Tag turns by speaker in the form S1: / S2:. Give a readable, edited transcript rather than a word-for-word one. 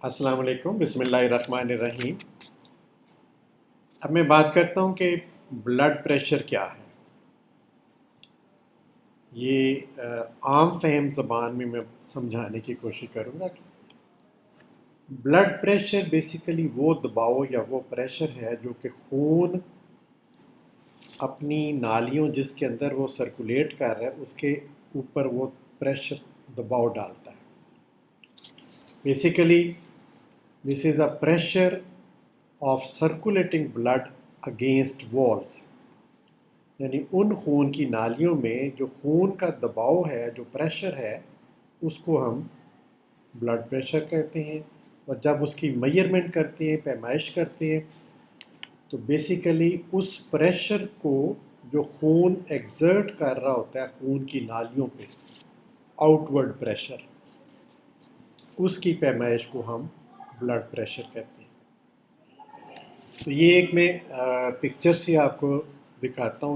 S1: السلام علیکم، بسم اللہ الرحمن الرحیم۔ اب میں بات کرتا ہوں کہ بلڈ پریشر کیا ہے۔ یہ عام فہم زبان میں سمجھانے کی کوشش کروں گا کہ بلڈ پریشر بیسیکلی وہ دباؤ یا وہ پریشر ہے جو کہ خون اپنی نالیوں جس کے اندر وہ سرکولیٹ کر رہا ہے اس کے اوپر وہ پریشر دباؤ ڈالتا ہے۔ Basically this is the pressure of circulating blood against walls, یعنی ان خون کی نالیوں میں جو خون کا دباؤ ہے، جو پریشر ہے، اس کو ہم بلڈ پریشر کہتے ہیں۔ اور جب اس کی میئرمنٹ کرتے ہیں، پیمائش کرتے ہیں، تو بیسیکلی اس پریشر کو جو خون ایگزرٹ کر رہا ہوتا ہے خون کی نالیوں پہ، آؤٹ ورڈ پریشر، اس کی پیمائش کو ہم بلڈ پریشر کہتے ہیں۔ تو یہ ایک میں پکچر سے آپ کو دکھاتا ہوں۔